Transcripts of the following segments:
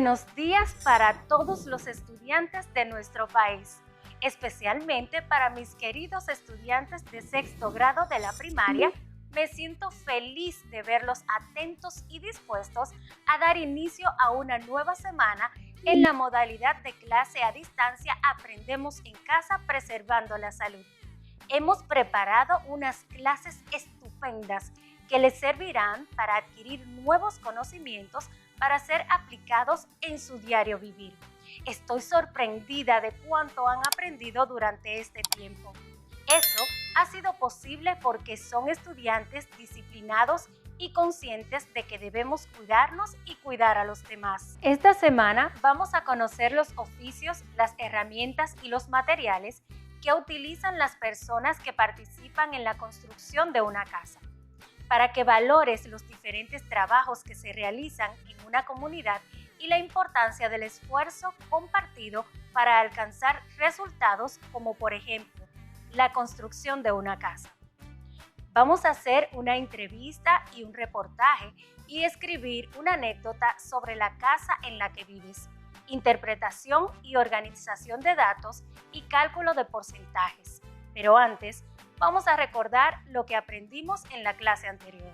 Buenos días para todos los estudiantes de nuestro país, especialmente para mis queridos estudiantes de sexto grado de la primaria. Me siento feliz de verlos atentos y dispuestos a dar inicio a una nueva semana en la modalidad de clase a distancia Aprendemos en Casa Preservando la Salud. Hemos preparado unas clases estupendas que les servirán para adquirir nuevos conocimientos para ser aplicados en su diario vivir. Estoy sorprendida de cuánto han aprendido durante este tiempo. Eso ha sido posible porque son estudiantes disciplinados y conscientes de que debemos cuidarnos y cuidar a los demás. Esta semana vamos a conocer los oficios, las herramientas y los materiales que utilizan las personas que participan en la construcción de una casa. Para que valores los diferentes trabajos que se realizan en una comunidad y la importancia del esfuerzo compartido para alcanzar resultados como, por ejemplo, la construcción de una casa. Vamos a hacer una entrevista y un reportaje y escribir una anécdota sobre la casa en la que vives, interpretación y organización de datos y cálculo de porcentajes. Pero antes, vamos a recordar lo que aprendimos en la clase anterior.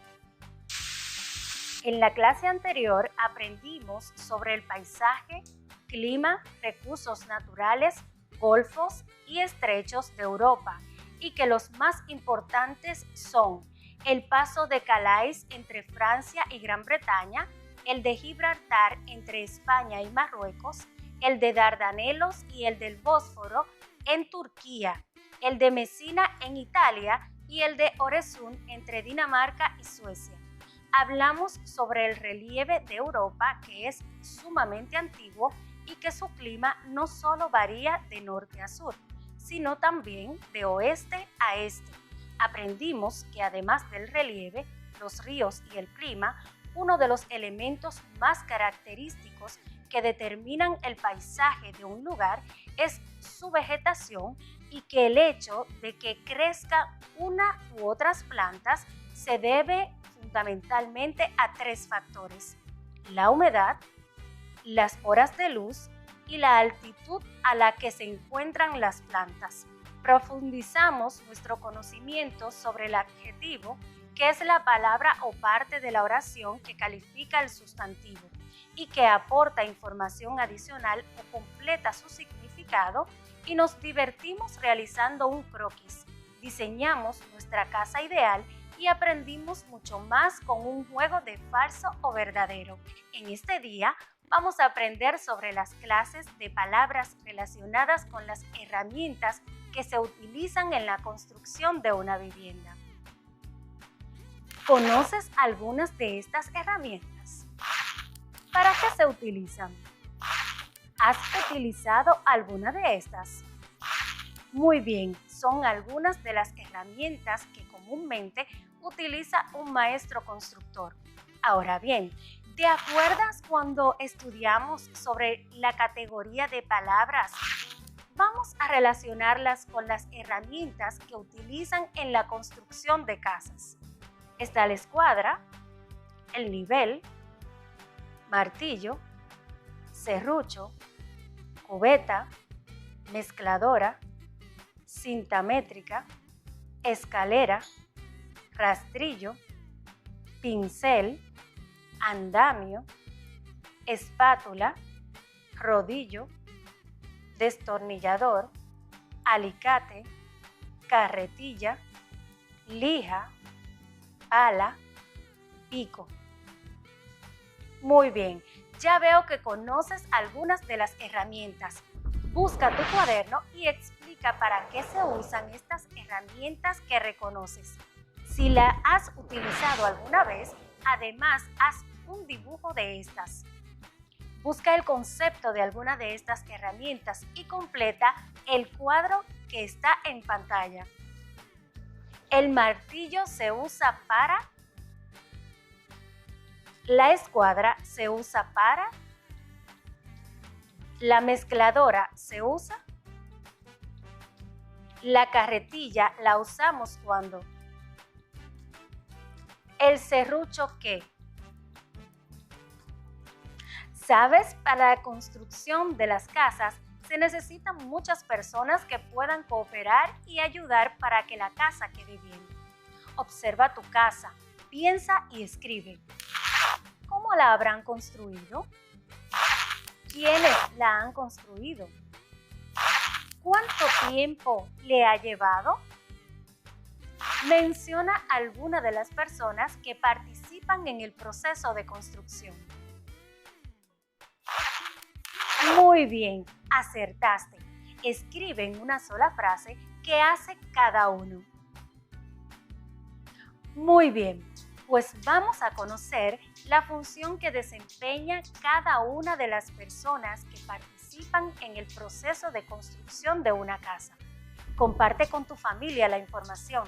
En la clase anterior aprendimos sobre el paisaje, clima, recursos naturales, golfos y estrechos de Europa y que los más importantes son el paso de Calais entre Francia y Gran Bretaña, el de Gibraltar entre España y Marruecos, el de Dardanelos y el del Bósforo en Turquía, el de Messina en Italia y el de Øresund entre Dinamarca y Suecia. Hablamos sobre el relieve de Europa, que es sumamente antiguo y que su clima no solo varía de norte a sur, sino también de oeste a este. Aprendimos que además del relieve, los ríos y el clima, uno de los elementos más característicos que determinan el paisaje de un lugar es su vegetación y que el hecho de que crezcan una u otras plantas se debe fundamentalmente a tres factores: la humedad, las horas de luz y la altitud a la que se encuentran las plantas. Profundizamos nuestro conocimiento sobre el adjetivo, que es la palabra o parte de la oración que califica el sustantivo y que aporta información adicional o completa su significado, y nos divertimos realizando un croquis. Diseñamos nuestra casa ideal y aprendimos mucho más con un juego de falso o verdadero. En este día vamos a aprender sobre las clases de palabras relacionadas con las herramientas que se utilizan en la construcción de una vivienda. ¿Conoces algunas de estas herramientas? ¿Para qué se utilizan? ¿Has utilizado alguna de estas? Muy bien, son algunas de las herramientas que comúnmente utiliza un maestro constructor. Ahora bien, ¿te acuerdas cuando estudiamos sobre la categoría de palabras? Vamos a relacionarlas con las herramientas que utilizan en la construcción de casas. Está la escuadra, el nivel, martillo, serrucho, cubeta, mezcladora, cinta métrica, escalera, rastrillo, pincel, andamio, espátula, rodillo, destornillador, alicate, carretilla, lija, pala, pico. Muy bien, ya veo que conoces algunas de las herramientas. Busca tu cuaderno y explica para qué se usan estas herramientas que reconoces. Si la has utilizado alguna vez, además haz un dibujo de estas. Busca el concepto de alguna de estas herramientas y completa el cuadro que está en pantalla. El martillo se usa para. La escuadra se usa para. La mezcladora se usa. La carretilla la usamos cuando. El serrucho, ¿qué? ¿Sabes? Para la construcción de las casas se necesitan muchas personas que puedan cooperar y ayudar para que la casa quede bien. Observa tu casa, piensa y escribe. ¿Cómo la habrán construido? ¿Quiénes la han construido? ¿Cuánto tiempo le ha llevado? Menciona alguna de las personas que participan en el proceso de construcción. Muy bien, acertaste. Escribe en una sola frase qué hace cada uno. Muy bien, pues vamos a conocer la función que desempeña cada una de las personas que participan en el proceso de construcción de una casa. Comparte con tu familia la información.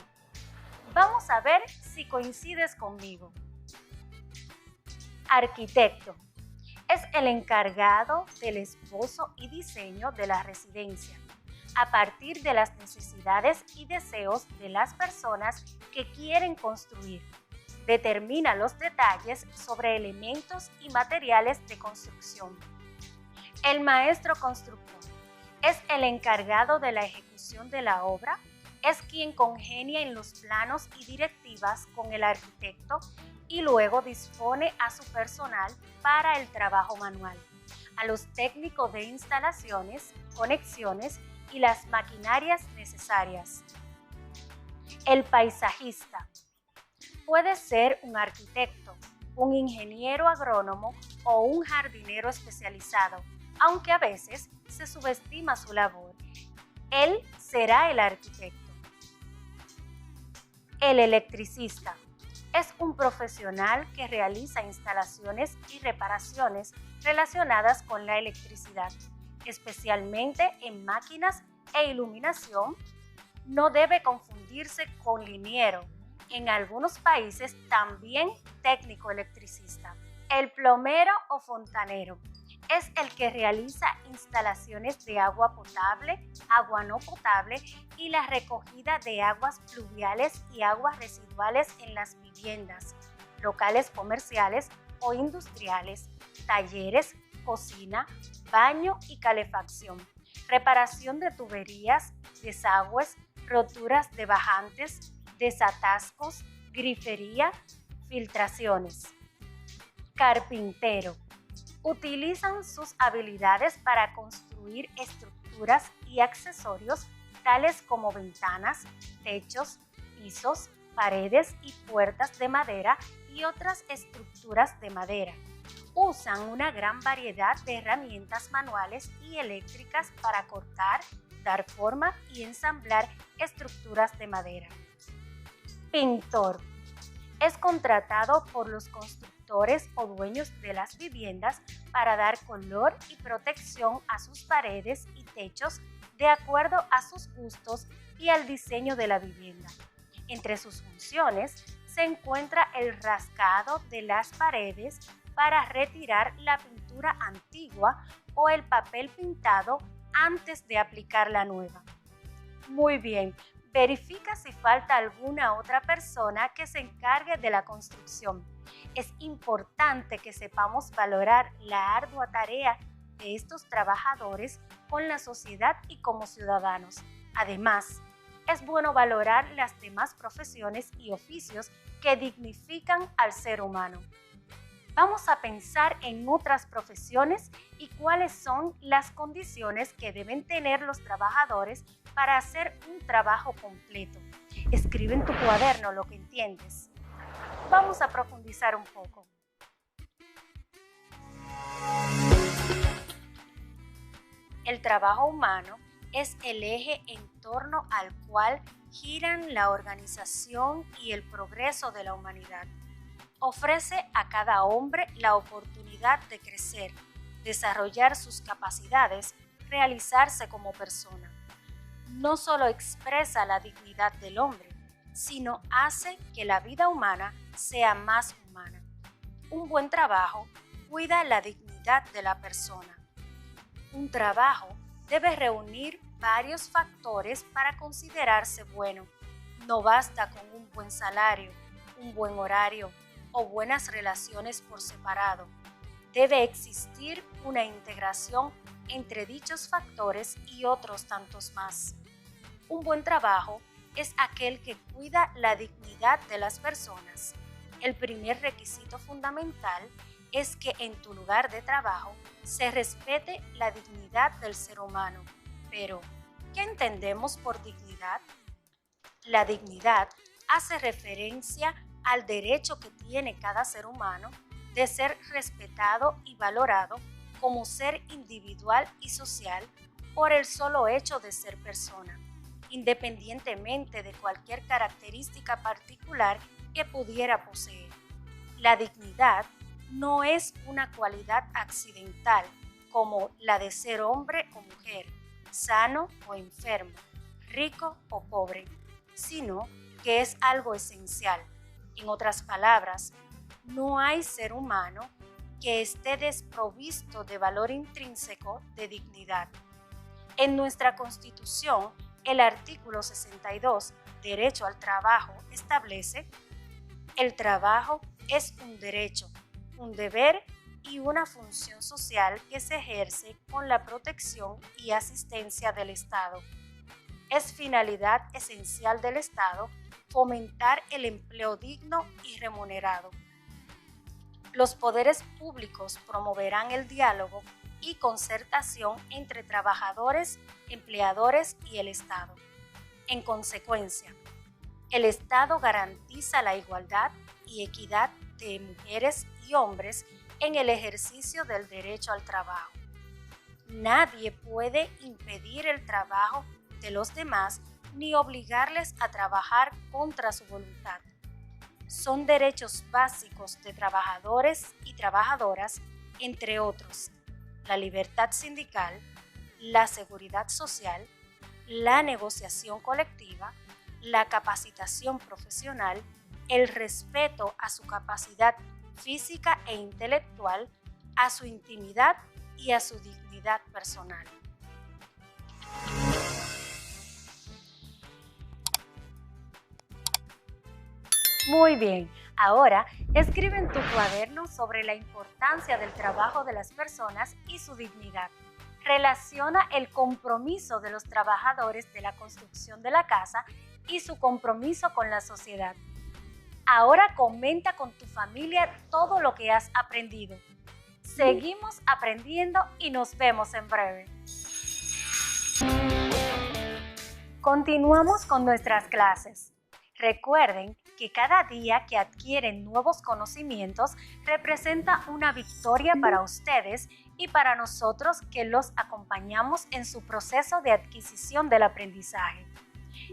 Vamos a ver si coincides conmigo. Arquitecto. Es el encargado del esbozo y diseño de la residencia, a partir de las necesidades y deseos de las personas que quieren construir. Determina los detalles sobre elementos y materiales de construcción. El maestro constructor es el encargado de la ejecución de la obra, es quien congenia en los planos y directivas con el arquitecto y luego dispone a su personal para el trabajo manual, a los técnicos de instalaciones, conexiones y las maquinarias necesarias. El paisajista puede ser un arquitecto, un ingeniero agrónomo o un jardinero especializado, aunque a veces se subestima su labor. Él será el arquitecto. El electricista es un profesional que realiza instalaciones y reparaciones relacionadas con la electricidad, especialmente en máquinas e iluminación. No debe confundirse con liniero. En algunos países también técnico electricista. El plomero o fontanero es el que realiza instalaciones de agua potable, agua no potable y la recogida de aguas pluviales y aguas residuales en las viviendas, locales comerciales o industriales, talleres, cocina, baño y calefacción, reparación de tuberías, desagües, roturas de bajantes, desatascos, grifería, filtraciones. Carpintero. Utilizan sus habilidades para construir estructuras y accesorios tales como ventanas, techos, pisos, paredes y puertas de madera y otras estructuras de madera. Usan una gran variedad de herramientas manuales y eléctricas para cortar, dar forma y ensamblar estructuras de madera. Pintor. Es contratado por los constructores o dueños de las viviendas para dar color y protección a sus paredes y techos de acuerdo a sus gustos y al diseño de la vivienda. Entre sus funciones se encuentra el rascado de las paredes para retirar la pintura antigua o el papel pintado antes de aplicar la nueva. Muy bien. Verifica si falta alguna otra persona que se encargue de la construcción. Es importante que sepamos valorar la ardua tarea de estos trabajadores con la sociedad y como ciudadanos. Además, es bueno valorar las demás profesiones y oficios que dignifican al ser humano. Vamos a pensar en otras profesiones y cuáles son las condiciones que deben tener los trabajadores para hacer un trabajo completo. Escribe en tu cuaderno lo que entiendes. Vamos a profundizar un poco. El trabajo humano es el eje en torno al cual giran la organización y el progreso de la humanidad. Ofrece a cada hombre la oportunidad de crecer, desarrollar sus capacidades, realizarse como persona. No solo expresa la dignidad del hombre, sino hace que la vida humana sea más humana. Un buen trabajo cuida la dignidad de la persona. Un trabajo debe reunir varios factores para considerarse bueno. No basta con un buen salario, un buen horario o buenas relaciones por separado. debe existir una integración entre dichos factores y otros tantos más. Un buen trabajo es aquel que cuida la dignidad de las personas. El primer requisito fundamental es que en tu lugar de trabajo se respete la dignidad del ser humano. Pero, ¿qué entendemos por dignidad? La dignidad hace referencia al derecho que tiene cada ser humano de ser respetado y valorado como ser individual y social por el solo hecho de ser persona, independientemente de cualquier característica particular que pudiera poseer. La dignidad no es una cualidad accidental como la de ser hombre o mujer, sano o enfermo, rico o pobre, sino que es algo esencial. En otras palabras, no hay ser humano que esté desprovisto de valor intrínseco de dignidad. En nuestra Constitución, el artículo 62, Derecho al Trabajo, establece: el trabajo es un derecho, un deber y una función social que se ejerce con la protección y asistencia del Estado. Es finalidad esencial del Estado fomentar el empleo digno y remunerado. Los poderes públicos promoverán el diálogo y concertación entre trabajadores, empleadores y el Estado. En consecuencia, el Estado garantiza la igualdad y equidad de mujeres y hombres en el ejercicio del derecho al trabajo. Nadie puede impedir el trabajo de los demás ni obligarles a trabajar contra su voluntad. Son derechos básicos de trabajadores y trabajadoras, entre otros, la libertad sindical, la seguridad social, la negociación colectiva, la capacitación profesional, el respeto a su capacidad física e intelectual, a su intimidad y a su dignidad personal. Muy bien, ahora escribe en tu cuaderno sobre la importancia del trabajo de las personas y su dignidad. Relaciona el compromiso de los trabajadores de la construcción de la casa y su compromiso con la sociedad. Ahora comenta con tu familia todo lo que has aprendido. Seguimos aprendiendo y nos vemos en breve. Continuamos con nuestras clases. Recuerden que cada día que adquieren nuevos conocimientos representa una victoria para ustedes y para nosotros que los acompañamos en su proceso de adquisición del aprendizaje.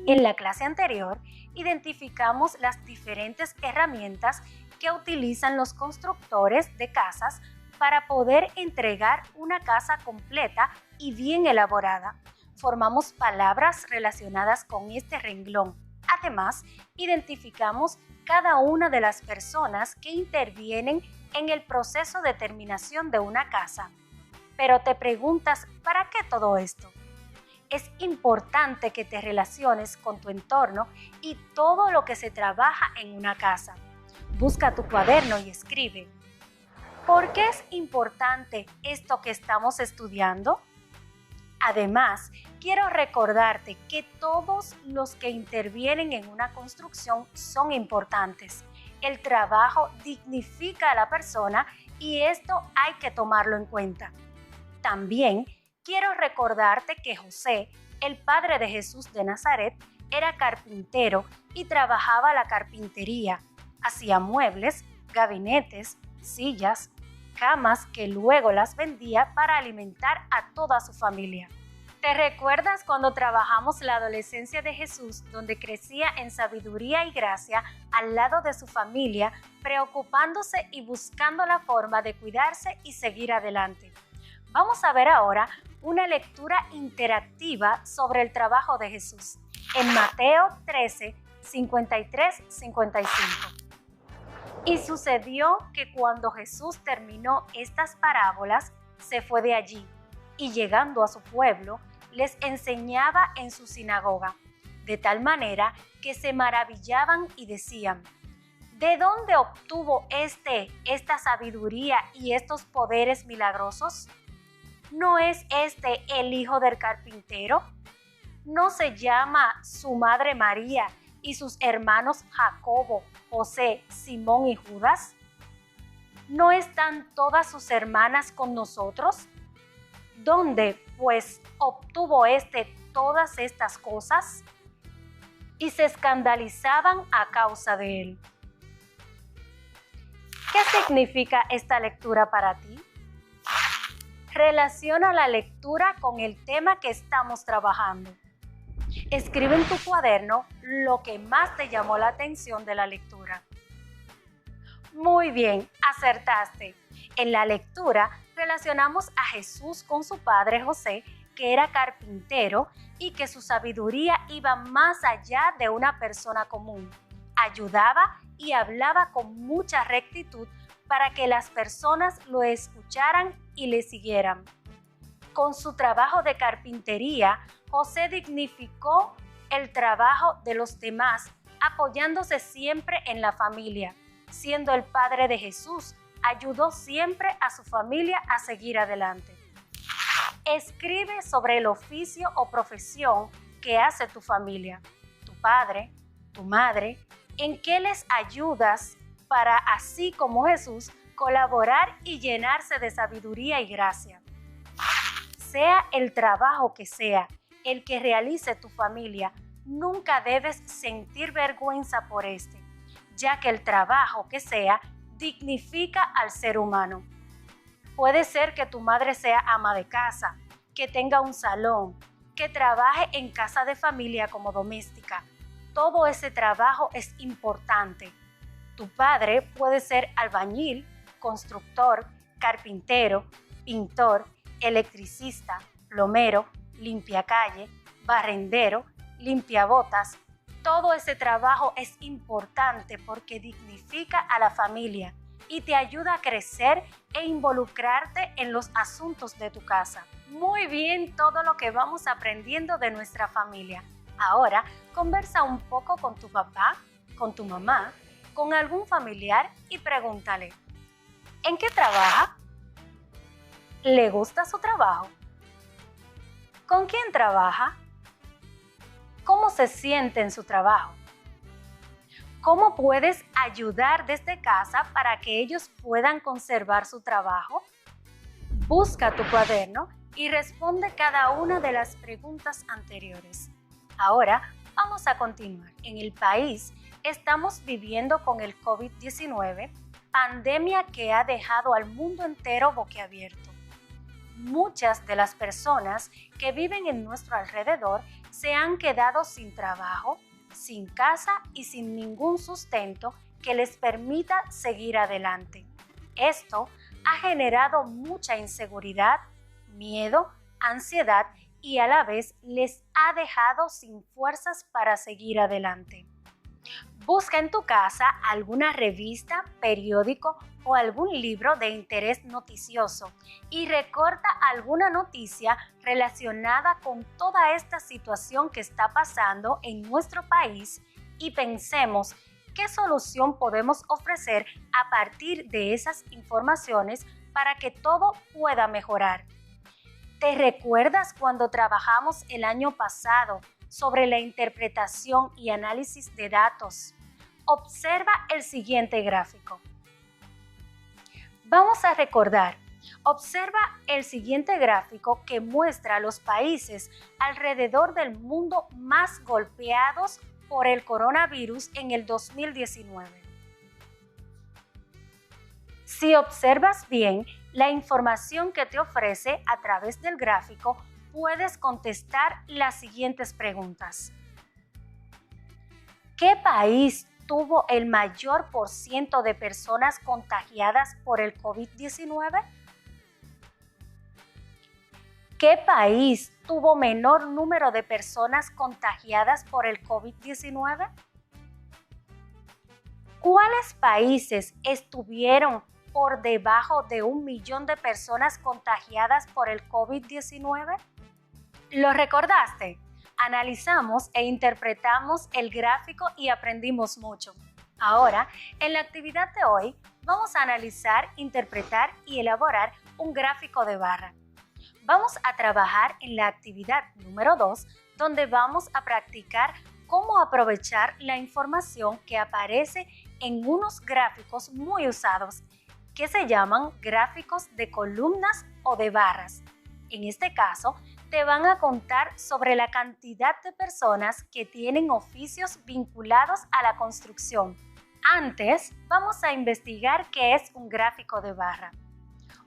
En la clase anterior, identificamos las diferentes herramientas que utilizan los constructores de casas para poder entregar una casa completa y bien elaborada. Formamos palabras relacionadas con este renglón. Además, identificamos cada una de las personas que intervienen en el proceso de terminación de una casa. Pero te preguntas, ¿para qué todo esto? Es importante que te relaciones con tu entorno y todo lo que se trabaja en una casa. Busca tu cuaderno y escribe. ¿Por qué es importante esto que estamos estudiando? Además, quiero recordarte que todos los que intervienen en una construcción son importantes. El trabajo dignifica a la persona y esto hay que tomarlo en cuenta. También quiero recordarte que José, el padre de Jesús de Nazaret, era carpintero y trabajaba la carpintería. Hacía muebles, gabinetes, sillas, camas que luego las vendía para alimentar a toda su familia. ¿Te recuerdas cuando trabajamos la adolescencia de Jesús, donde crecía en sabiduría y gracia al lado de su familia, preocupándose y buscando la forma de cuidarse y seguir adelante? Vamos a ver ahora una lectura interactiva sobre el trabajo de Jesús en Mateo 13, 53-55. Y sucedió que cuando Jesús terminó estas parábolas, se fue de allí y llegando a su pueblo, les enseñaba en su sinagoga, de tal manera que se maravillaban y decían: ¿De dónde obtuvo esta sabiduría y estos poderes milagrosos? ¿No es este el hijo del carpintero? ¿No se llama su madre María y sus hermanos Jacobo, José, Simón y Judas? ¿No están todas sus hermanas con nosotros? ¿Dónde, pues, obtuvo todas estas cosas? Y se escandalizaban a causa de él. ¿Qué significa esta lectura para ti? Relaciona la lectura con el tema que estamos trabajando. Escribe en tu cuaderno lo que más te llamó la atención de la lectura. Muy bien, acertaste. En la lectura relacionamos a Jesús con su padre José, que era carpintero y que su sabiduría iba más allá de una persona común. Ayudaba y hablaba con mucha rectitud para que las personas lo escucharan y le siguieran. Con su trabajo de carpintería, José dignificó el trabajo de los demás, apoyándose siempre en la familia. Siendo el padre de Jesús, ayudó siempre a su familia a seguir adelante. Escribe sobre el oficio o profesión que hace tu familia, tu padre, tu madre, en qué les ayudas para, así como Jesús, colaborar y llenarse de sabiduría y gracia. Sea el trabajo que sea, el que realice tu familia, nunca debes sentir vergüenza por este, ya que el trabajo que sea dignifica al ser humano. Puede ser que tu madre sea ama de casa, que tenga un salón, que trabaje en casa de familia como doméstica. Todo ese trabajo es importante. Tu padre puede ser albañil, constructor, carpintero, pintor, electricista, plomero, limpiacalle, barrendero, limpiabotas. Todo ese trabajo es importante porque dignifica a la familia y te ayuda a crecer e involucrarte en los asuntos de tu casa. Muy bien todo lo que vamos aprendiendo de nuestra familia. Ahora, conversa un poco con tu papá, con tu mamá, con algún familiar y pregúntale, ¿en qué trabaja? ¿Le gusta su trabajo? ¿Con quién trabaja? ¿Cómo se siente en su trabajo? ¿Cómo puedes ayudar desde casa para que ellos puedan conservar su trabajo? Busca tu cuaderno y responde cada una de las preguntas anteriores. Ahora vamos a continuar. En el país estamos viviendo con el COVID-19, pandemia que ha dejado al mundo entero boquiabierto. Muchas de las personas que viven en nuestro alrededor se han quedado sin trabajo, sin casa y sin ningún sustento que les permita seguir adelante. Esto ha generado mucha inseguridad, miedo, ansiedad y a la vez les ha dejado sin fuerzas para seguir adelante. Busca en tu casa alguna revista, periódico o algún libro de interés noticioso y recorta alguna noticia relacionada con toda esta situación que está pasando en nuestro país y pensemos qué solución podemos ofrecer a partir de esas informaciones para que todo pueda mejorar. ¿Te recuerdas cuando trabajamos el año pasado sobre la interpretación y análisis de datos? Observa el siguiente gráfico. Vamos a recordar. Observa el siguiente gráfico que muestra los países alrededor del mundo más golpeados por el coronavirus en el 2019. Si observas bien la información que te ofrece a través del gráfico, puedes contestar las siguientes preguntas. ¿Qué país tuvo el mayor porciento de personas contagiadas por el COVID-19? ¿Qué país tuvo menor número de personas contagiadas por el COVID-19? ¿Cuáles países estuvieron por debajo de 1 millón de personas contagiadas por el COVID-19? ¿Lo recordaste? Analizamos e interpretamos el gráfico y aprendimos mucho. Ahora, en la actividad de hoy, vamos a analizar, interpretar y elaborar un gráfico de barra. Vamos a trabajar en la actividad número 2, donde vamos a practicar cómo aprovechar la información que aparece en unos gráficos muy usados, que se llaman gráficos de columnas o de barras. En este caso, te van a contar sobre la cantidad de personas que tienen oficios vinculados a la construcción. Antes, vamos a investigar qué es un gráfico de barra.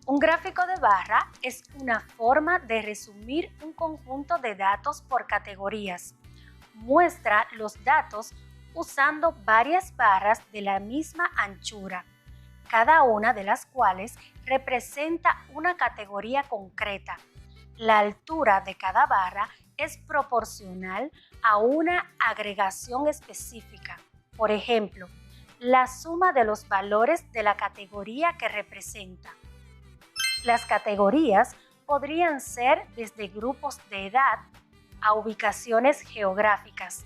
Un gráfico de barra es una forma de resumir un conjunto de datos por categorías. Muestra los datos usando varias barras de la misma anchura, cada una de las cuales representa una categoría concreta. La altura de cada barra es proporcional a una agregación específica. Por ejemplo, la suma de los valores de la categoría que representa. Las categorías podrían ser desde grupos de edad a ubicaciones geográficas.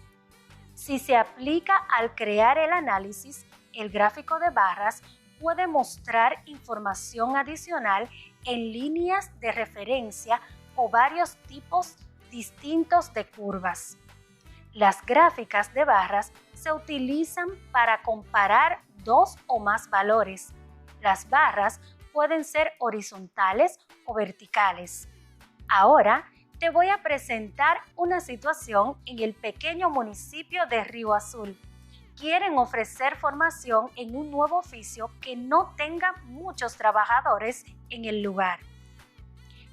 Si se aplica al crear el análisis, el gráfico de barras puede mostrar información adicional en líneas de referencia o varios tipos distintos de curvas. Las gráficas de barras se utilizan para comparar dos o más valores. Las barras pueden ser horizontales o verticales. Ahora te voy a presentar una situación en el pequeño municipio de Río Azul. Quieren ofrecer formación en un nuevo oficio que no tenga muchos trabajadores en el lugar.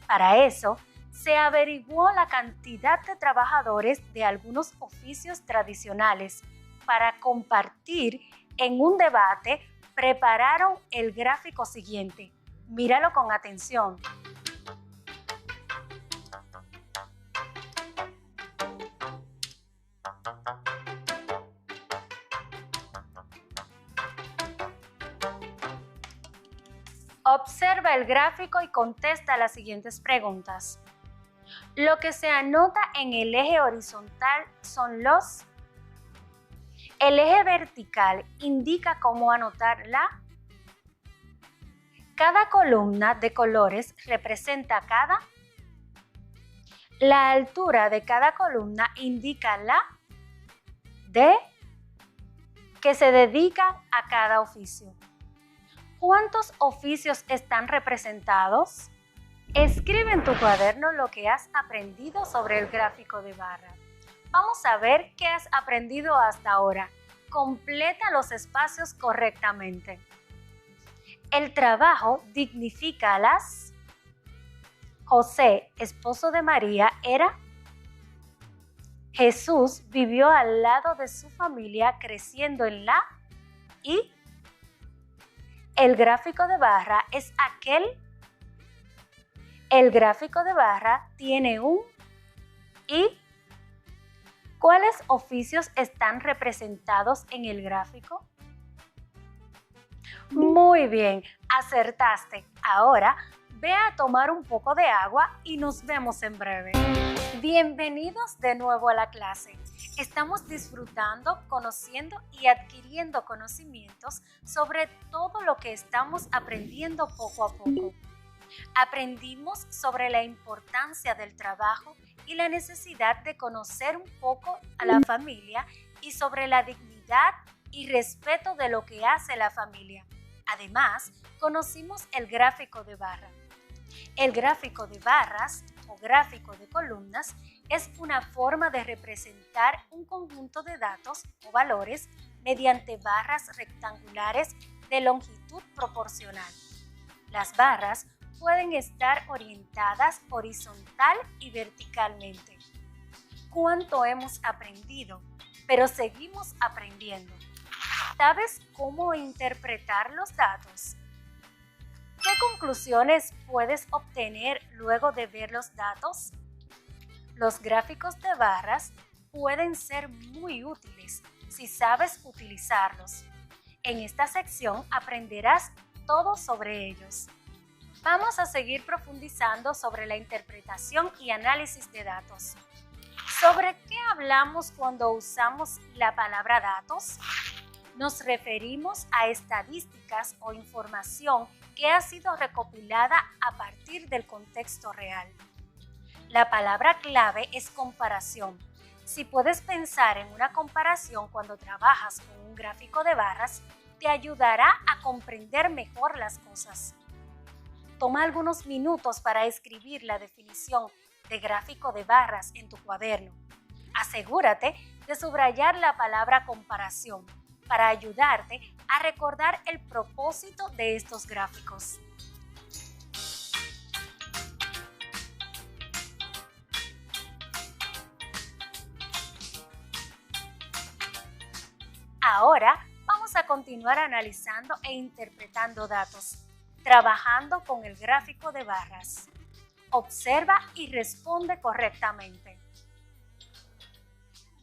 Para eso, se averiguó la cantidad de trabajadores de algunos oficios tradicionales. Para compartir en un debate, prepararon el gráfico siguiente. Míralo con atención. Observa el gráfico y contesta las siguientes preguntas. Lo que se anota en el eje horizontal son los... El eje vertical indica cómo anotar la... Cada columna de colores representa cada... La altura de cada columna indica la... de... que se dedica a cada oficio. ¿Cuántos oficios están representados? Escribe en tu cuaderno lo que has aprendido sobre el gráfico de barra. Vamos a ver qué has aprendido hasta ahora. Completa los espacios correctamente. El trabajo dignifica a las... José, esposo de María, era... Jesús vivió al lado de su familia creciendo en la... Y... El gráfico de barra es aquel... El gráfico de barra tiene un... ¿Y? ¿Cuáles oficios están representados en el gráfico? Muy bien, acertaste. Ahora ve a tomar un poco de agua y nos vemos en breve. Bienvenidos de nuevo a la clase. Estamos disfrutando, conociendo y adquiriendo conocimientos sobre todo lo que estamos aprendiendo poco a poco. Aprendimos sobre la importancia del trabajo y la necesidad de conocer un poco a la familia y sobre la dignidad y respeto de lo que hace la familia. Además, conocimos el gráfico de barra. El gráfico de barras o gráfico de columnas es una forma de representar un conjunto de datos o valores mediante barras rectangulares de longitud proporcional. Las barras pueden estar orientadas horizontal y verticalmente. ¿Cuánto hemos aprendido? Pero seguimos aprendiendo. ¿Sabes cómo interpretar los datos? ¿Qué conclusiones puedes obtener luego de ver los datos? Los gráficos de barras pueden ser muy útiles si sabes utilizarlos. En esta sección aprenderás todo sobre ellos. Vamos a seguir profundizando sobre la interpretación y análisis de datos. ¿Sobre qué hablamos cuando usamos la palabra datos? nos referimos a estadísticas o información que ha sido recopilada a partir del contexto real. La palabra clave es comparación. Si puedes pensar en una comparación cuando trabajas con un gráfico de barras, te ayudará a comprender mejor las cosas. Toma algunos minutos para escribir la definición de gráfico de barras en tu cuaderno. Asegúrate de subrayar la palabra comparación para ayudarte a recordar el propósito de estos gráficos. Ahora vamos a continuar analizando e interpretando datos, trabajando con el gráfico de barras. Observa y responde correctamente.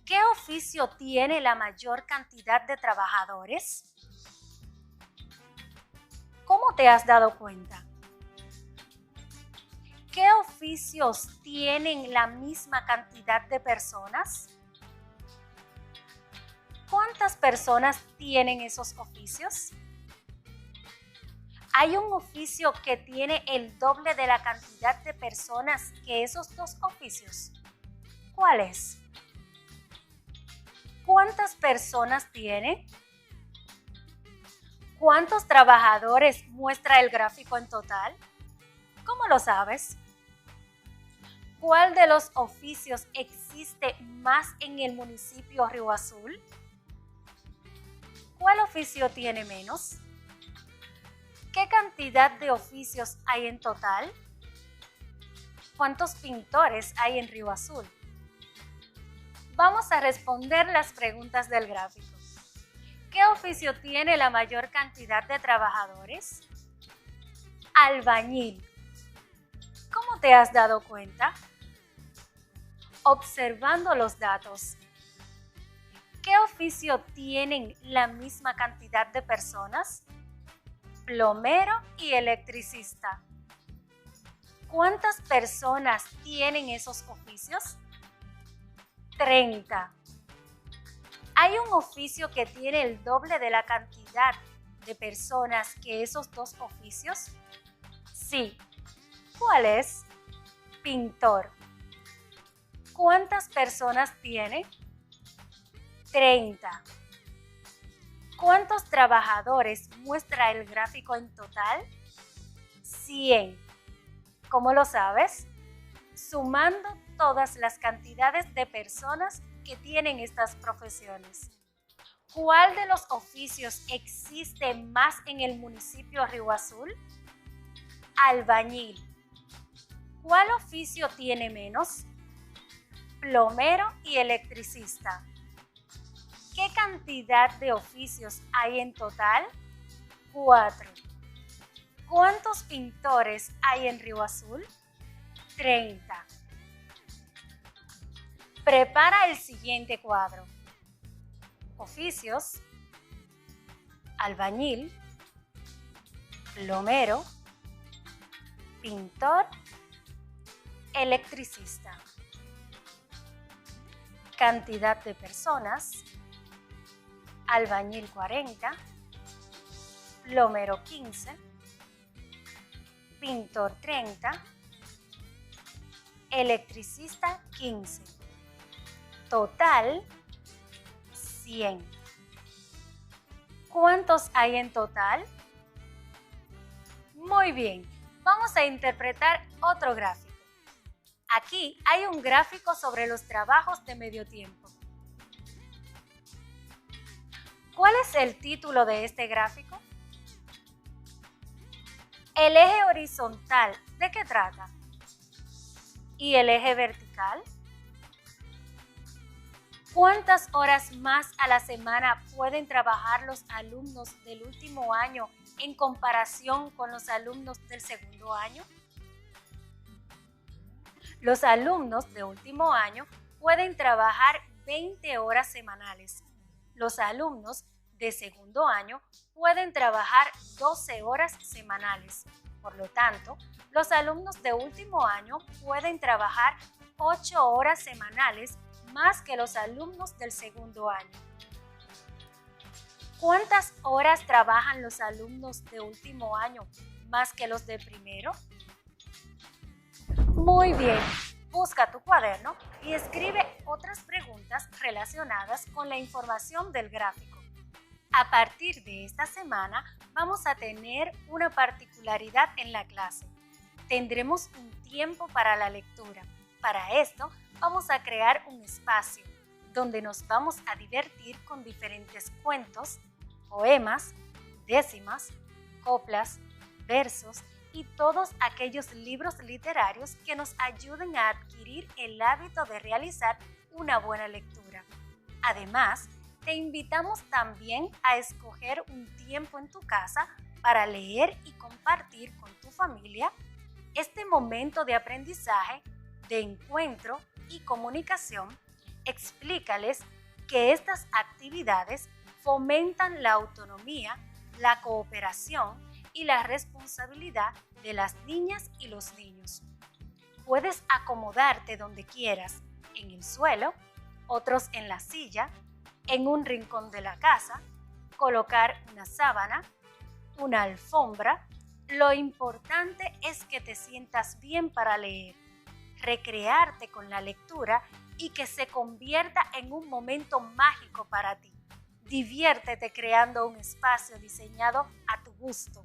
¿Qué oficio tiene la mayor cantidad de trabajadores? ¿Cómo te has dado cuenta? ¿Qué oficios tienen la misma cantidad de personas? ¿Cuántas personas tienen esos oficios? ¿Hay un oficio que tiene el doble de la cantidad de personas que esos dos oficios? ¿Cuál es? ¿Cuántas personas tiene? ¿Cuántos trabajadores muestra el gráfico en total? ¿Cómo lo sabes? ¿Cuál de los oficios existe más en el municipio Río Azul? ¿Cuál oficio tiene menos? ¿Qué cantidad de oficios hay en total? ¿Cuántos pintores hay en Río Azul? Vamos a responder las preguntas del gráfico. ¿Qué oficio tiene la mayor cantidad de trabajadores? Albañil. ¿Cómo te has dado cuenta? Observando los datos. ¿Qué oficio tienen la misma cantidad de personas? Plomero y electricista. ¿Cuántas personas tienen esos oficios? 30. ¿Hay un oficio que tiene el doble de la cantidad de personas que esos dos oficios? Sí. ¿Cuál es? Pintor. ¿Cuántas personas tiene? 30. ¿Cuántos trabajadores muestra el gráfico en total? 100. ¿Cómo lo sabes? Sumando todas las cantidades de personas que tienen estas profesiones. ¿Cuál de los oficios existe más en el municipio Río Azul? Albañil. ¿Cuál oficio tiene menos? Plomero y electricista. ¿Qué cantidad de oficios hay en total? 4. ¿Cuántos pintores hay en Río Azul? 30. Prepara el siguiente cuadro. Oficios: albañil, plomero, pintor, electricista. Cantidad de personas: albañil 40, plomero 15, pintor 30, electricista 15. Total 100. ¿Cuántos hay en total? Muy bien, vamos a interpretar otro gráfico. Aquí hay un gráfico sobre los trabajos de medio tiempo. ¿Cuál es el título de este gráfico? El eje horizontal, ¿de qué trata? ¿Y el eje vertical? ¿Cuántas horas más a la semana pueden trabajar los alumnos del último año en comparación con los alumnos del segundo año? Los alumnos de último año pueden trabajar 20 horas semanales. Los alumnos de segundo año pueden trabajar 12 horas semanales. Por lo tanto, los alumnos de último año pueden trabajar 8 horas semanales más que los alumnos del segundo año. ¿Cuántas horas trabajan los alumnos de último año más que los de primero? Muy bien, busca tu cuaderno y escribe otras preguntas relacionadas con la información del gráfico. A partir de esta semana vamos a tener una particularidad en la clase. Tendremos un tiempo para la lectura. Para esto vamos a crear un espacio donde nos vamos a divertir con diferentes cuentos, poemas, décimas, coplas, versos y todos aquellos libros literarios que nos ayuden a adquirir el hábito de realizar una buena lectura. Además, te invitamos también a escoger un tiempo en tu casa para leer y compartir con tu familia este momento de aprendizaje, de encuentro y comunicación. Explícales que estas actividades fomentan la autonomía, la cooperación y la responsabilidad de las niñas y los niños. Puedes acomodarte donde quieras, en el suelo, otros en la silla, en un rincón de la casa, colocar una sábana, una alfombra. Lo importante es que te sientas bien para leer, recrearte con la lectura y que se convierta en un momento mágico para ti. Diviértete creando un espacio diseñado a tu gusto.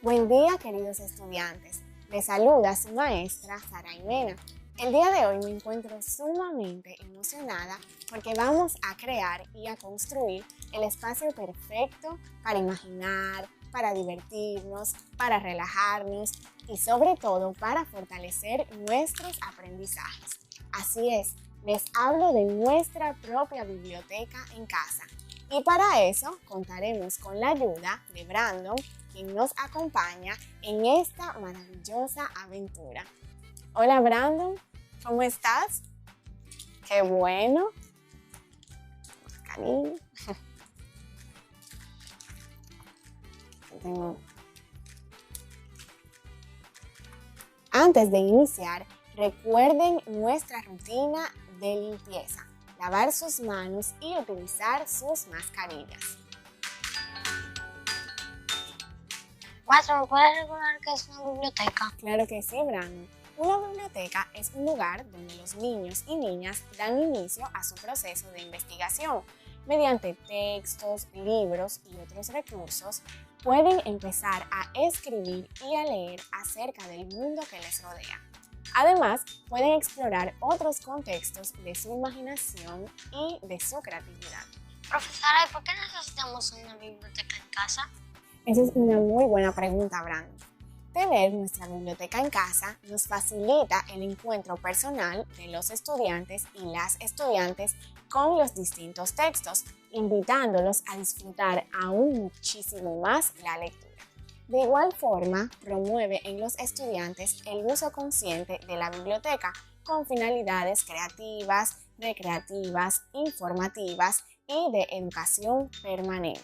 Buen día, queridos estudiantes. Les saluda su maestra Sara Jimena. El día de hoy me encuentro sumamente emocionada porque vamos a crear y a construir el espacio perfecto para imaginar, para divertirnos, para relajarnos y sobre todo para fortalecer nuestros aprendizajes. Así es, les hablo de nuestra propia biblioteca en casa. Y para eso contaremos con la ayuda de Brandon, quien nos acompaña en esta maravillosa aventura. Hola Brandon, ¿cómo estás? ¡Qué bueno! Cariño. Antes de iniciar, recuerden nuestra rutina de limpieza, lavar sus manos y utilizar sus mascarillas. Maestro, ¿me puedes recordar qué es una biblioteca? Claro que sí, Brandon. Una biblioteca es un lugar donde los niños y niñas dan inicio a su proceso de investigación. Mediante textos, libros y otros recursos, pueden empezar a escribir y a leer acerca del mundo que les rodea. Además, pueden explorar otros contextos de su imaginación y de su creatividad. Profesora, ¿y por qué necesitamos una biblioteca en casa? Esa es una muy buena pregunta, Brandon. Tener nuestra biblioteca en casa nos facilita el encuentro personal de los estudiantes y las estudiantes con los distintos textos, invitándolos a disfrutar aún muchísimo más la lectura. De igual forma, promueve en los estudiantes el uso consciente de la biblioteca con finalidades creativas, recreativas, informativas y de educación permanente.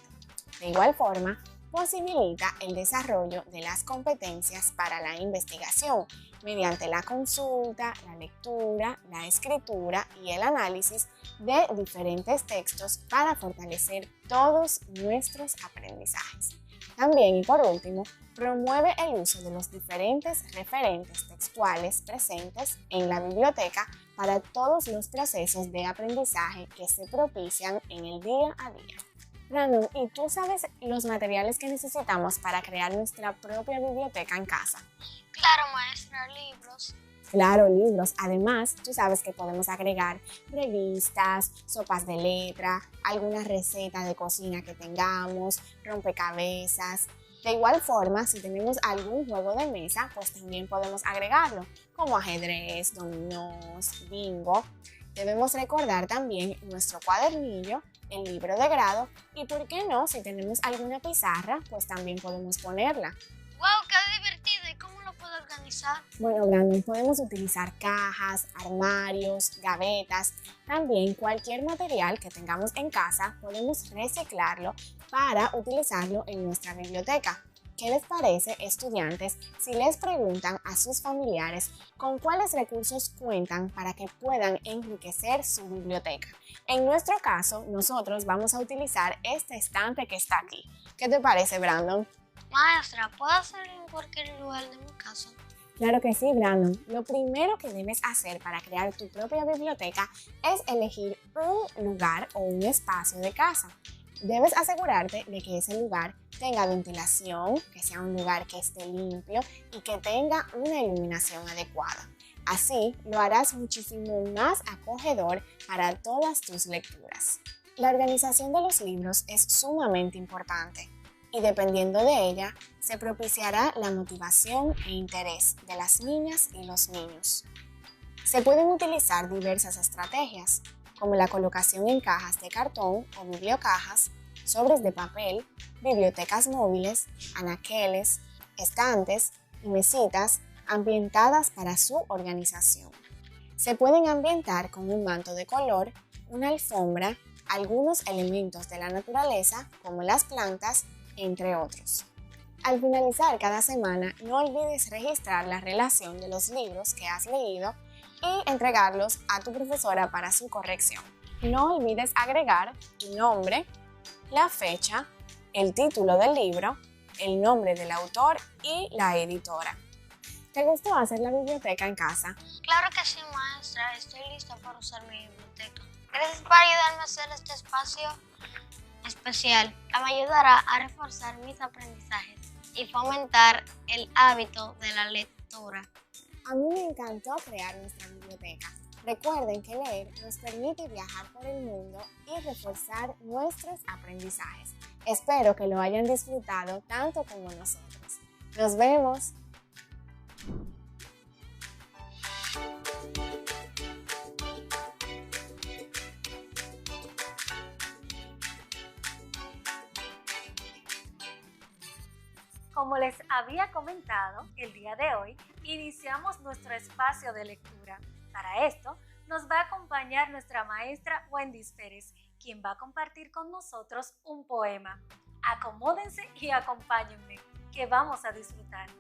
De igual forma, posibilita el desarrollo de las competencias para la investigación mediante la consulta, la lectura, la escritura y el análisis de diferentes textos para fortalecer todos nuestros aprendizajes. También y por último, promueve el uso de los diferentes referentes textuales presentes en la biblioteca para todos los procesos de aprendizaje que se propician en el día a día. Brandon, ¿y tú sabes los materiales que necesitamos para crear nuestra propia biblioteca en casa? Claro, maestra, libros. Claro, libros. Además, tú sabes que podemos agregar revistas, sopas de letra, alguna receta de cocina que tengamos, rompecabezas. De igual forma, si tenemos algún juego de mesa, pues también podemos agregarlo, como ajedrez, dominós, bingo. Debemos recordar también nuestro cuadernillo, el libro de grado y, ¿por qué no? Si tenemos alguna pizarra, pues también podemos ponerla. ¡Wow, qué divertido! ¿Y cómo lo puedo organizar? Bueno, Brandon, podemos utilizar cajas, armarios, gavetas. También cualquier material que tengamos en casa podemos reciclarlo para utilizarlo en nuestra biblioteca. ¿Qué les parece, estudiantes, si les preguntan a sus familiares con cuáles recursos cuentan para que puedan enriquecer su biblioteca? En nuestro caso, nosotros vamos a utilizar este estante que está aquí. ¿Qué te parece, Brandon? Maestra, ¿puedo hacerlo en cualquier lugar de mi casa? Claro que sí, Brandon. Lo primero que debes hacer para crear tu propia biblioteca es elegir un lugar o un espacio de casa. Debes asegurarte de que ese lugar tenga ventilación, que sea un lugar que esté limpio y que tenga una iluminación adecuada. Así lo harás muchísimo más acogedor para todas tus lecturas. La organización de los libros es sumamente importante y dependiendo de ella se propiciará la motivación e interés de las niñas y los niños. Se pueden utilizar diversas estrategias, como la colocación en cajas de cartón o bibliocajas, sobres de papel, bibliotecas móviles, anaqueles, estantes y mesitas ambientadas para su organización. Se pueden ambientar con un manto de color, una alfombra, algunos elementos de la naturaleza como las plantas, entre otros. Al finalizar cada semana, no olvides registrar la relación de los libros que has leído y entregarlos a tu profesora para su corrección. No olvides agregar tu nombre, la fecha, el título del libro, el nombre del autor y la editora. ¿Te gustó hacer la biblioteca en casa? Claro que sí, maestra. Estoy lista para usar mi biblioteca. Gracias por ayudarme a hacer este espacio especial que me ayudará a reforzar mis aprendizajes y fomentar el hábito de la lectura. A mí me encantó crear nuestra biblioteca. Recuerden que leer nos permite viajar por el mundo y reforzar nuestros aprendizajes. Espero que lo hayan disfrutado tanto como nosotros. ¡Nos vemos! Como les había comentado, el día de hoy iniciamos nuestro espacio de lectura. Para esto, nos va a acompañar nuestra maestra Wendy Pérez, quien va a compartir con nosotros un poema. Acomódense y acompáñenme, que vamos a disfrutar.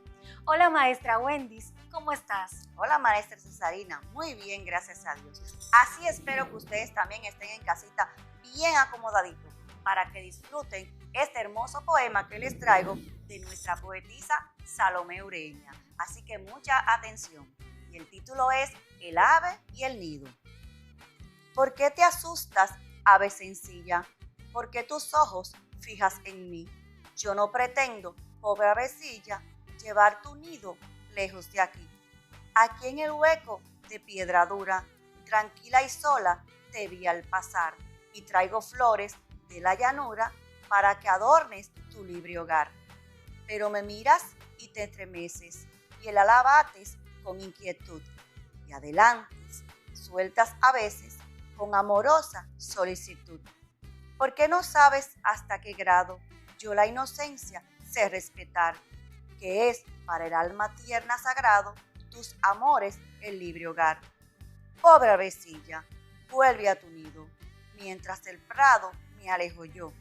Hola maestra Wendy, ¿cómo estás? Hola maestra Cesarina, muy bien, gracias a Dios. Así espero que ustedes también estén en casita bien acomodaditos para que disfruten este hermoso poema que les traigo de nuestra poetisa Salomé Ureña. Así que mucha atención. Y el título es El ave y el nido. ¿Por qué te asustas, ave sencilla? ¿Por qué tus ojos fijas en mí? Yo no pretendo, pobre avecilla, llevar tu nido lejos de aquí. Aquí en el hueco de piedra dura, tranquila y sola, te vi al pasar y traigo flores de la llanura para que adornes tu libre hogar. Pero me miras y te estremeces y el ala bates con inquietud y adelantes, sueltas a veces con amorosa solicitud. ¿Por qué no sabes hasta qué grado yo la inocencia sé respetar? Que es para el alma tierna sagrado tus amores el libre hogar. Pobre avecilla, vuelve a tu nido, mientras el prado me alejo yo.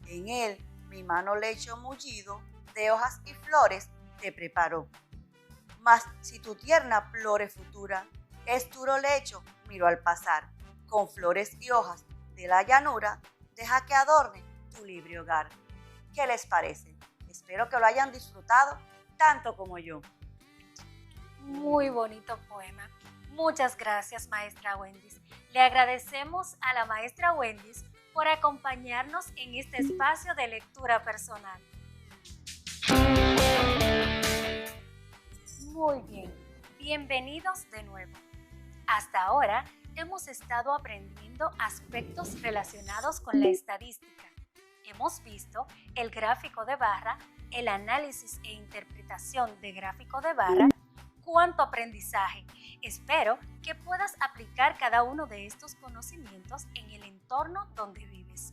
En él mi mano lecho mullido de hojas y flores te preparó. Mas si tu tierna flore futura es duro lecho, miro al pasar, con flores y hojas de la llanura, deja que adorne tu libre hogar. ¿Qué les parece? Espero que lo hayan disfrutado tanto como yo. Muy bonito poema. Muchas gracias, maestra Wendy. Le agradecemos a la maestra Wendy por acompañarnos en este espacio de lectura personal. Muy bien, bienvenidos de nuevo. Hasta ahora hemos estado aprendiendo aspectos relacionados con la estadística. Hemos visto el gráfico de barra, el análisis e interpretación de gráfico de barra. ¡Cuánto aprendizaje! Espero que puedas aplicar cada uno de estos conocimientos en el entorno donde vives.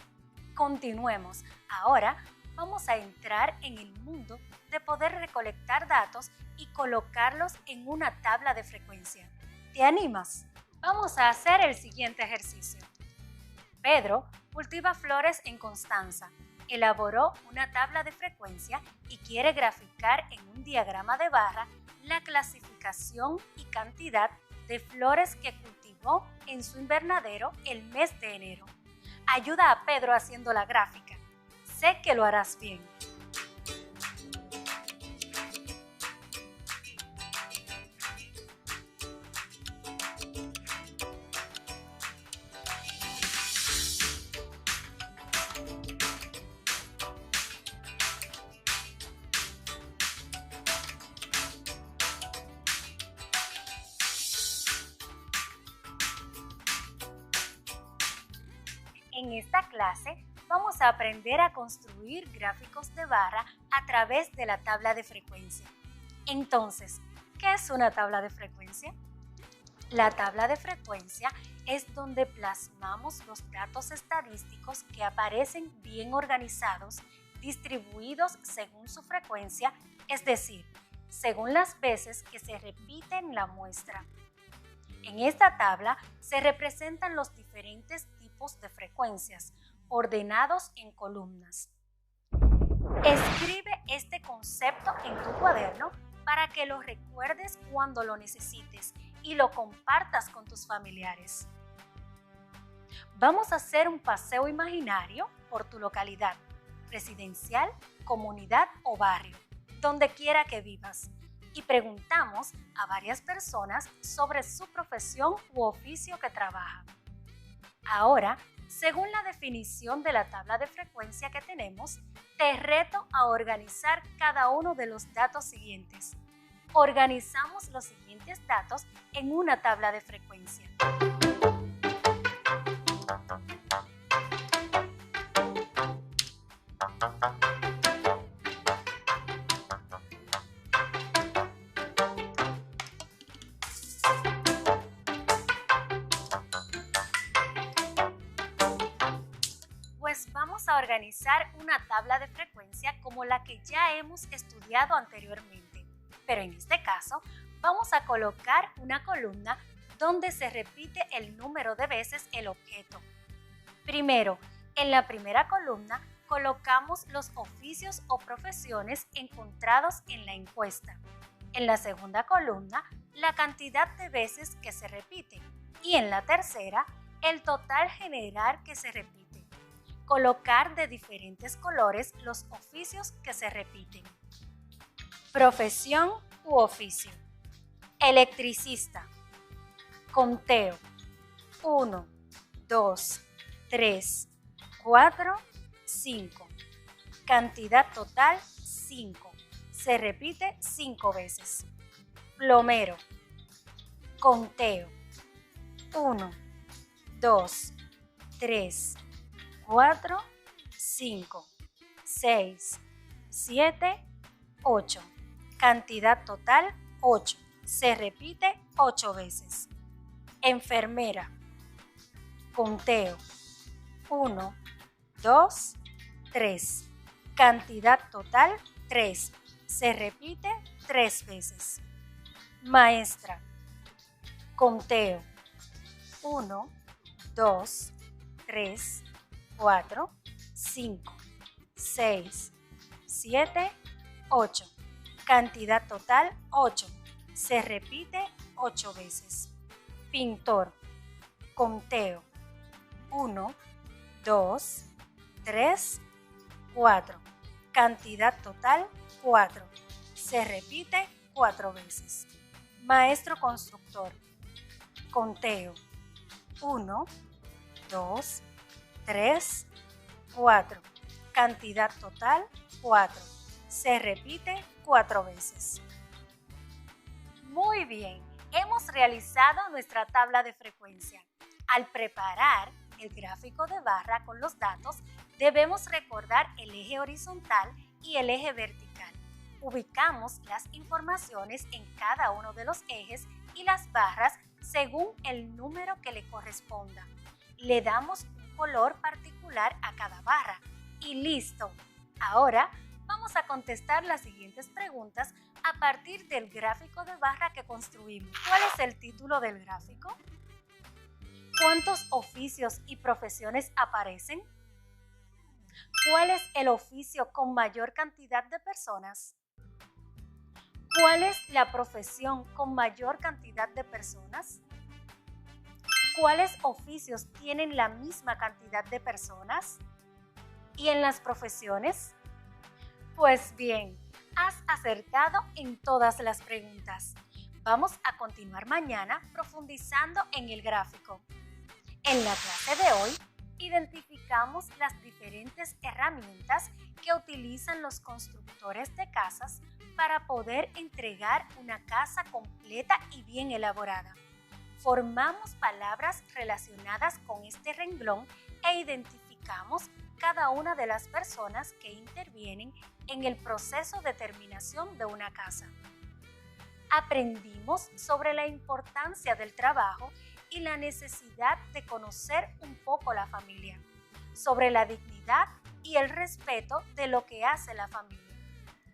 Continuemos. Ahora vamos a entrar en el mundo de poder recolectar datos y colocarlos en una tabla de frecuencia. ¿Te animas? Vamos a hacer el siguiente ejercicio. Pedro cultiva flores en Constanza. elaboró una tabla de frecuencia y quiere graficar en un diagrama de barra la clasificación y cantidad de flores que cultivó en su invernadero el mes de enero. Ayuda a Pedro haciendo la gráfica. Sé que lo harás bien. En esta clase vamos a aprender a construir gráficos de barra a través de la tabla de frecuencia. Entonces, ¿qué es una tabla de frecuencia? La tabla de frecuencia es donde plasmamos los datos estadísticos que aparecen bien organizados, distribuidos según su frecuencia, es decir, según las veces que se repite en la muestra. En esta tabla se representan los diferentes tipos de frecuencias, ordenados en columnas. Escribe este concepto en tu cuaderno para que lo recuerdes cuando lo necesites y lo compartas con tus familiares. Vamos a hacer un paseo imaginario por tu localidad, residencial, comunidad o barrio, donde quiera que vivas. Y preguntamos a varias personas sobre su profesión u oficio que trabajan. Ahora, según la definición de la tabla de frecuencia que tenemos, te reto a organizar cada uno de los datos siguientes. Organizamos los siguientes datos en una tabla de frecuencia. Pues vamos a organizar una tabla de frecuencia como la que ya hemos estudiado anteriormente, pero en este caso vamos a colocar una columna donde se repite el número de veces el objeto. Primero, en la primera columna colocamos los oficios o profesiones encontrados en la encuesta. En la segunda columna, la cantidad de veces que se repite y en la tercera, el total general que se repite. Colocar de diferentes colores los oficios que se repiten. Profesión u oficio. Electricista. Conteo. 1, 2, 3, 4, 5. Cantidad total 5. Se repite 5 veces. Plomero. Conteo. 1, 2, 3, 4, 5, 6, 7, 8. Cantidad total 8. Se repite 8 veces. Enfermera. Conteo. 1, 2, 3. Cantidad total 3. Se repite 3 veces. Maestra. Conteo. 1, 2, 3, 4, 5, 6, 7, 8. Cantidad total 8. Se repite 8 veces. Pintor. Conteo. 1, 2, 3, 4. Cantidad total 4. Se repite 4 veces. Maestro constructor. Conteo. 1, 2, 3, 4. Cantidad total 4. Se repite 4 veces. Muy bien, hemos realizado nuestra tabla de frecuencia. Al preparar el gráfico de barra con los datos, debemos recordar el eje horizontal y el eje vertical. Ubicamos las informaciones en cada uno de los ejes y las barras según el número que le corresponda. Le damos un color particular a cada barra y listo. Ahora vamos a contestar las siguientes preguntas a partir del gráfico de barra que construimos. ¿Cuál es el título del gráfico? ¿Cuántos oficios y profesiones aparecen? ¿Cuál es el oficio con mayor cantidad de personas? ¿Cuál es la profesión con mayor cantidad de personas? ¿Cuáles oficios tienen la misma cantidad de personas? ¿Y en las profesiones? Pues bien, has acertado en todas las preguntas. Vamos a continuar mañana profundizando en el gráfico. En la clase de hoy, identificamos las diferentes herramientas que utilizan los constructores de casas para poder entregar una casa completa y bien elaborada. Formamos palabras relacionadas con este renglón e identificamos cada una de las personas que intervienen en el proceso de terminación de una casa. Aprendimos sobre la importancia del trabajo y la necesidad de conocer un poco la familia, sobre la dignidad y el respeto de lo que hace la familia.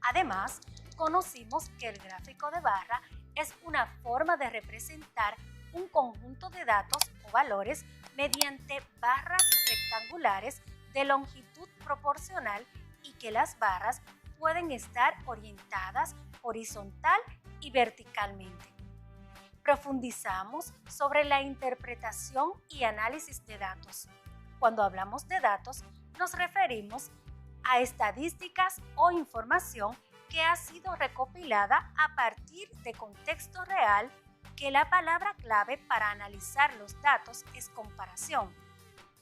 Además, conocimos que el gráfico de barra es una forma de representar un conjunto de datos o valores mediante barras rectangulares de longitud proporcional y que las barras pueden estar orientadas horizontal y verticalmente. Profundizamos sobre la interpretación y análisis de datos. Cuando hablamos de datos, nos referimos a estadísticas o información que ha sido recopilada a partir de contexto real, que la palabra clave para analizar los datos es comparación.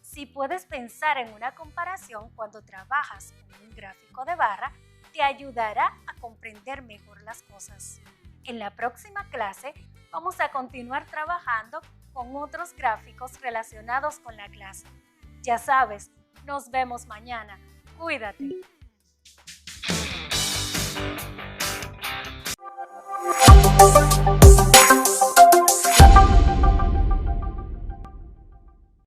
Si puedes pensar en una comparación cuando trabajas con un gráfico de barra, te ayudará a comprender mejor las cosas. En la próxima clase vamos a continuar trabajando con otros gráficos relacionados con la clase. Ya sabes, nos vemos mañana. Cuídate.